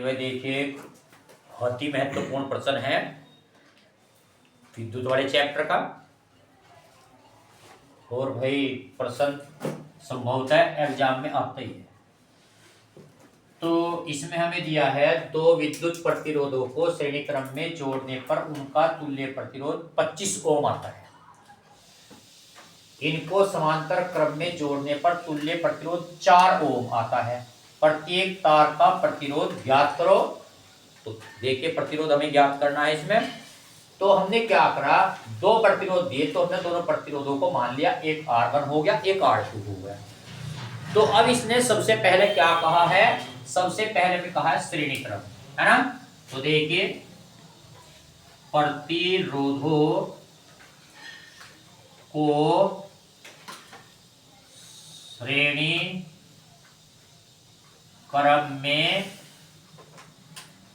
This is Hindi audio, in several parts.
भाई देखिए बहुत ही महत्वपूर्ण प्रश्न है विद्युत वाले चैप्टर का। और भाई प्रश्न संभवतः एग्जाम में आता ही है। तो इसमें हमें दिया है दो विद्युत प्रतिरोधों को श्रेणी क्रम में जोड़ने पर उनका तुल्य प्रतिरोध 25 ओम आता है। इनको समांतर क्रम में जोड़ने पर तुल्य प्रतिरोध 4 ओम आता है। प्रत्येक तार का प्रतिरोध ज्ञात करो। तो देखिए प्रतिरोध हमें ज्ञात करना है इसमें। तो हमने क्या करा, दो प्रतिरोध दिए तो हमने दोनों प्रतिरोधों को मान लिया, एक R1 हो गया एक R2 हो गया। तो अब इसने सबसे पहले क्या कहा है, सबसे पहले में कहा है श्रेणी क्रम, है ना। तो देखिए प्रतिरोधों को श्रेणी क्रम में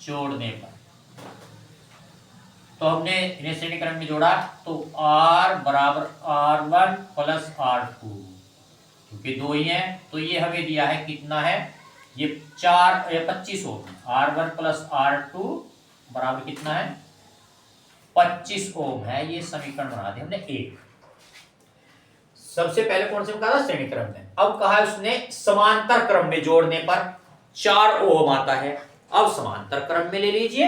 जोड़ने पर, तो हमने इन्हें श्रेणी क्रम में जोड़ा तो R बराबर R1 प्लस R2, क्योंकि दो ही है तो ये हमें दिया है कितना है, ये 25 ओम। R1 प्लस R2 बराबर कितना है 25 ओम है। ये समीकरण बना दिया हमने एक। सबसे पहले कौन से में कहा था, श्रेणी क्रम में। अब कहा उसने समांतर क्रम में जोड़ने पर 4 ओम आता है। अब समांतर क्रम में ले लीजिए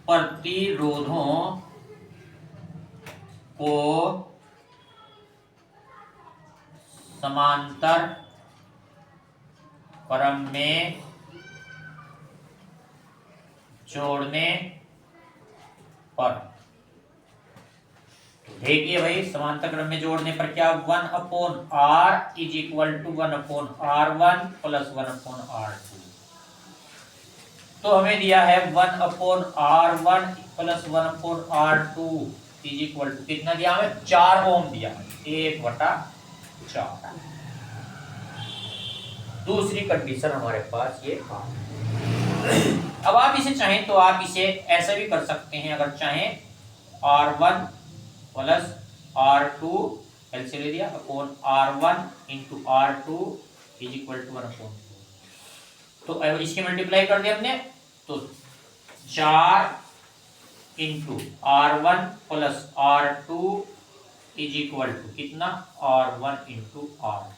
प्रतिरोधों को समांतर क्रम में जोड़ने पर, देखिए भाई समांतर क्रम में जोड़ने पर क्या 1/R is equal to 1/R1 plus 1/R2। तो हमें दिया है 1/R1 plus 1/R2 is equal to कितना दिया हमें, 4 ओम दिया, 1/4। दूसरी कंडीशन हमारे पास ये आ। अब आप इसे चाहें तो आप इसे ऐसा भी कर सकते हैं, अगर चाहें R1 प्लस R2 कैलकुलेट ले दिया upon R1 into R2 is equal to 1/4। तो इसके मल्टीप्लाई कर दिया हमने, तो 4 into R1 plus R2 is equal to कितना, R1 इंटू R2।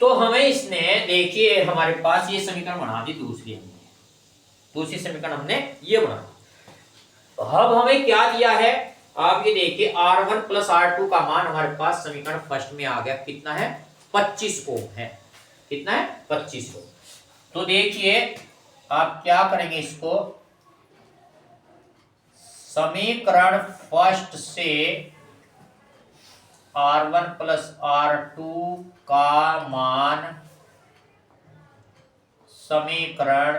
तो हमें इसने देखिए हमारे पास ये समीकरण बना दी, दूसरी समीकरण हमने ये बना दी। अब हमें क्या दिया है, आप ये देखिए R1 प्लस R2 का मान हमारे पास समीकरण फर्स्ट में आ गया, कितना है 25 ओम है। कितना है 25 ओम। तो देखिए आप क्या करेंगे, इसको समीकरण फर्स्ट से R1 प्लस R2 का मान समीकरण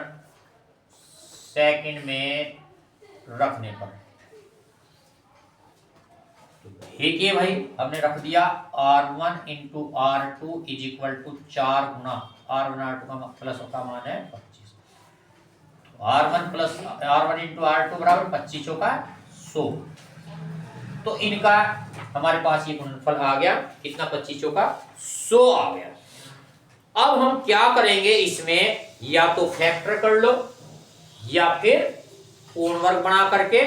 सेकंड में रखने पर, देखिए भाई हमने रख दिया R1 into R2 is equal to 4 गुना R1 R2 का प्लस का मान है 25। R1 इंटू R2 बराबर 25 का 100। तो इनका हमारे पास ये गुणनफल आ गया, कितना 25 का 100 आ गया। अब हम क्या करेंगे, इसमें या तो फैक्टर कर लो या फिर पूर्ण वर्ग बना करके।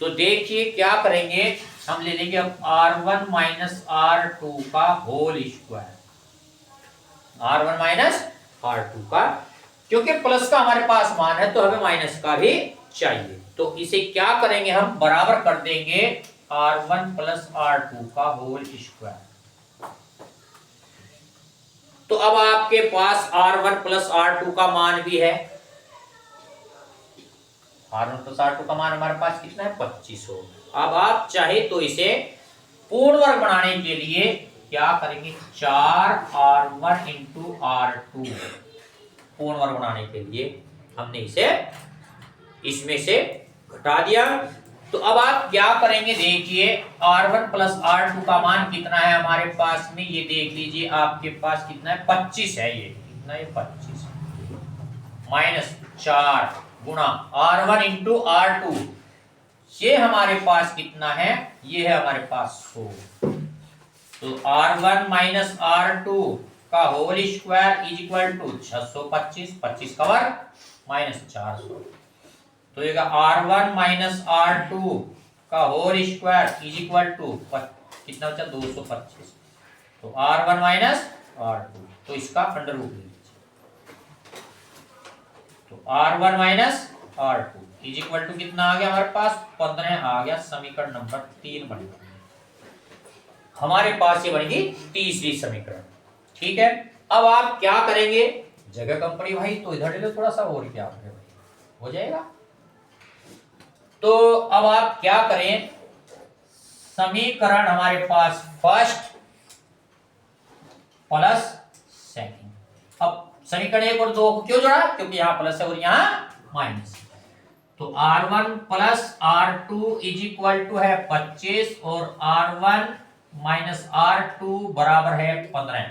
तो देखिए क्या करेंगे, हम ले लेंगे अब R1 माइनस R2 का whole square, R1 minus R2 का, क्योंकि प्लस का हमारे पास मान है तो हमें माइनस का भी चाहिए। तो इसे क्या करेंगे, हम बराबर कर देंगे R1 प्लस R2 का होल स्क्वायर। तो अब आपके पास R1 प्लस R2 का मान भी है, R1 प्लस R2 का मान हमारे पास कितना है 25 हो। अब आप चाहे तो इसे पूर्ण वर्ग बनाने के लिए क्या करेंगे, 4R1 इंटू R2 पूर्ण वर्ग बनाने के लिए हमने इसे इसमें से घटा दिया। तो अब आप क्या करेंगे, देखिए R1 प्लस R2 का मान कितना है हमारे पास में, ये देख लीजिए आपके पास कितना है 25 है, ये कितना है 25 माइनस 4 गुणा R1 इंटू R2, ये हमारे पास कितना है, ये है हमारे पास 100। तो R1 माइनस R2 का whole square is equal to 625, 25 का वर्ग माइनस 400। तो ये R1 माइनस R2 का whole square is equal to कितना बचा 225। तो R1 माइनस R2, तो इसका अंडर रूट ले लीजिए। तो R1 minus R2 is equal to कितना आ गया हमारे पास 15 आ गया। समीकरण नंबर 3 बन गया हमारे पास। ये बनेगी तीसरी समीकरण। ठीक है, अब आप क्या करेंगे, जगह कम पड़ी भाई तो इधर ले लो थोड़ा सा, और क्या भाई हो जाएगा। तो अब आप क्या करें, समीकरण हमारे पास फर्स्ट प्लस सेकंड। अब समीकरण 1 और 2 को क्यों जोड़ा, क्योंकि यहां प्लस है और यहां माइनस। तो R1 plus R2 is equal to है 25 और R1 माइनस R2 बराबर है 15।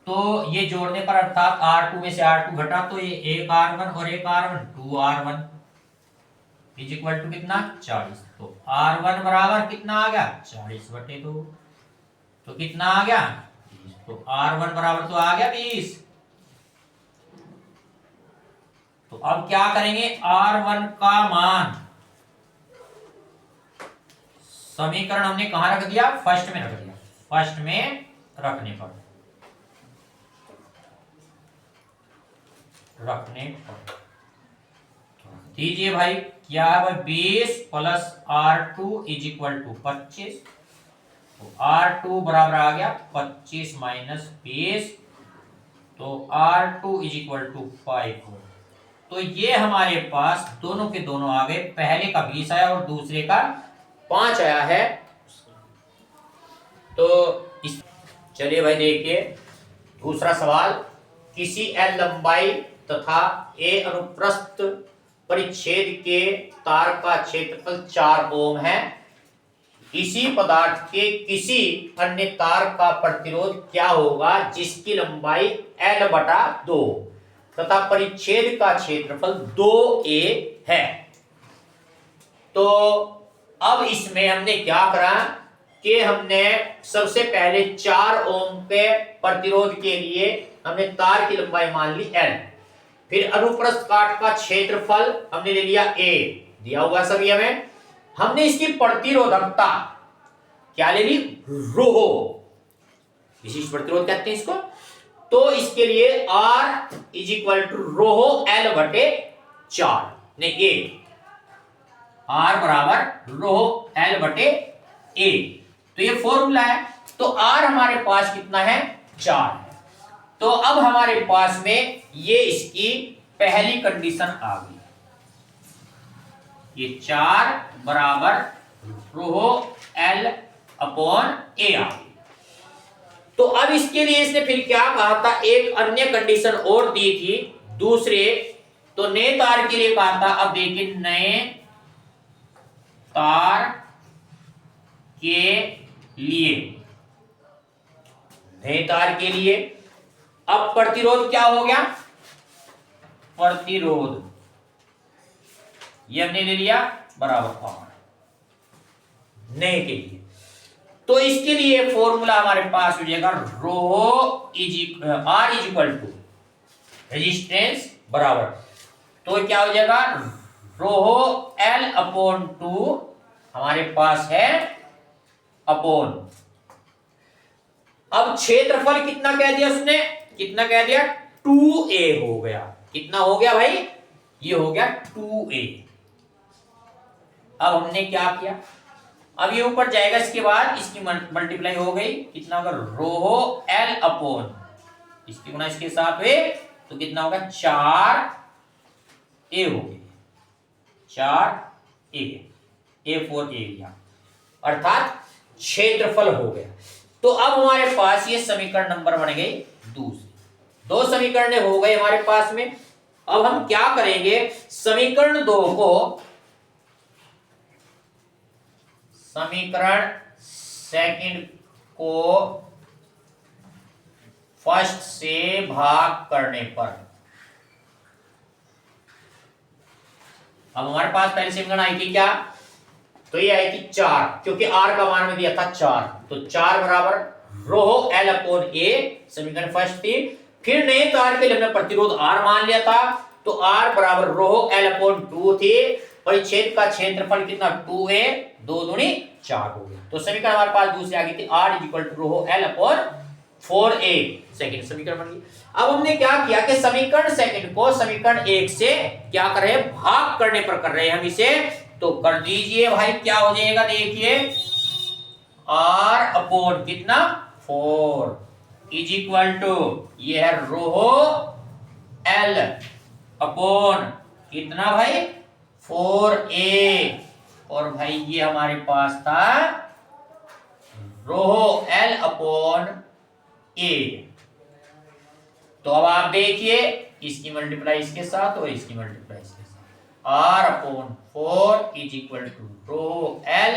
तो ये जोड़ने पर अर्थात R2 में से R2 घटा तो ये एक R1 और एक R1 2R1 is equal to कितना 40। तो R1 बराबर कितना आ गया 40/2। तो कितना आ गया 20। तो R1 बराबर तो आ गया 20। तो अब क्या करेंगे, R1 का मान समीकरण हमने कहां रख दिया, फर्स्ट में रख दिया। फर्स्ट में रखने पर दीजिए भाई, क्या है भाई 20 plus R2 is equal to 25। तो R2 बराबर आ गया 25 माइनस 20। तो R2 इज इक्वल टू 5। तो ये हमारे पास दोनों के दोनों आ गए। पहले का 20 आया और दूसरे का 5 आया है। तो इस चलिए भाई देखिए दूसरा सवाल, किसी L लंबाई तथा A अनुप्रस्थ परिच्छेद के तार का क्षेत्रफल 4 ओम है। इसी पदार्थ के किसी अन्य तार का प्रतिरोध क्या होगा जिसकी लंबाई L/2 तथा परिच्छेद का क्षेत्रफल 2a है। तो अब इसमें हमने क्या करा कि हमने सबसे पहले 4 ओम के प्रतिरोध के लिए हमने तार की लंबाई मान ली L। फिर अनुप्रस्थ काट का क्षेत्रफल हमने ले लिया A, दिया हुआ सभी हमें। हमने इसकी प्रतिरोधकता क्या ले ली, रो, विशिष्ट प्रतिरोध कहते हैं इसको। तो इसके लिए R इज इक्वल टू रोहो L/4 नहीं A, R बराबर रोहो L/A। तो ये फॉर्मूला है। तो R हमारे पास कितना है 4 है। तो अब हमारे पास में ये इसकी पहली कंडीशन आ गई, ये 4 बराबर रोहो L/A आ गई। तो अब इसके लिए इसने फिर क्या कहा था, एक अन्य कंडीशन और दी थी दूसरे। तो नए तार के लिए कहा था। अब देखिए नए तार के लिए, नए तार के लिए अब प्रतिरोध क्या हो गया, प्रतिरोध ये हमने ले लिया बराबर R नए के लिए। तो इसके लिए फॉर्मूला हमारे पास हो जाएगा rho R is equal to resistance बराबर, तो क्या हो जाएगा रोहो L/2 हमारे पास है अपोन। अब क्षेत्रफल कितना कह दिया उसने, कितना कह दिया 2a हो गया। कितना हो गया भाई, ये हो गया 2a। अब हमने क्या किया, अब ये ऊपर जाएगा, इसके बाद इसकी मल्टीप्लाई हो गई, कितना होगा रोहो L/, इसकी गुना इसके साथ हुए तो कितना होगा 4a हो गई, 4a, A4 एरिया अर्थात क्षेत्रफल हो गया। तो अब हमारे पास ये समीकरण नंबर बन गई दूसरी। 2 समीकरण हो गए हमारे पास में। अब हम क्या करेंगे, समीकरण 2 को समीकरण सेकंड को फर्स्ट से भाग करने पर, अब हमारे पास पहले समीकरण आई थी क्या, तो ये आएगी 4, क्योंकि आर का मान में दिया था 4, तो 4 बराबर रो एल अपॉन ए, समीकरण फर्स्ट थी। फिर नए तार के लिए हमने प्रतिरोध आर मान लिया था, तो आर बराबर रो एल अपॉन 2 थी। परिच्छेद का क्षेत्रफल कितना 2a, 2 दूनी 4 हो गया। तो समीकरण हमारे पास दूसरी आ गई थी r equal to rho L upon 4a, second समीकरण बन गई। अब हमने क्या किया कि समीकरण सेकंड को समीकरण 1 से क्या कर रहे हैं, भाग करने पर कर रहे हैं हम इसे, तो कर दीजिए भाई। क्या हो जाएगा देखिए, r अपॉन कितना 4 इज इक्वल टू ये है रो एल अपॉन कितना भाई 4a, और भाई ये हमारे पास था रो एल अपॉन ए। तो अब आप देखिए, इसकी मल्टीप्लाई इसके साथ और इसकी मल्टीप्लाई इसके साथ, r upon 4 is equal to rho L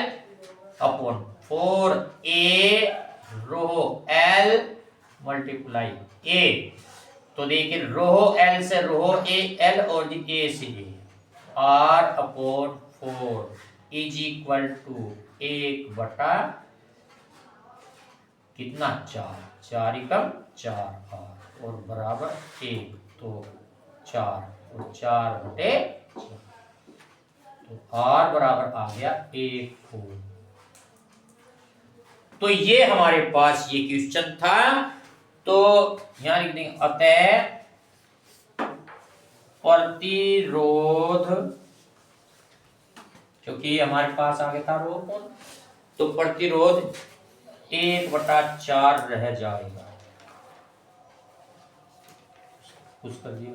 upon 4a rho L multiply a। तो देखिए रो एल से रो ए एल और ए से A, r upon 4 is equal to 1 कितना 4, 4 एकम 4 r और बराबर 1, तो 4 और 4 बटे 4, तो r बराबर आ गया 1 4। तो ये हमारे पास ये क्वेश्चन था। तो यहां लिख देंगे अतः प्रतिरोध, क्योंकि हमारे पास आगे था रो, तो प्रतिरोध 1/4 रह जाएगा। कुछ कर दिया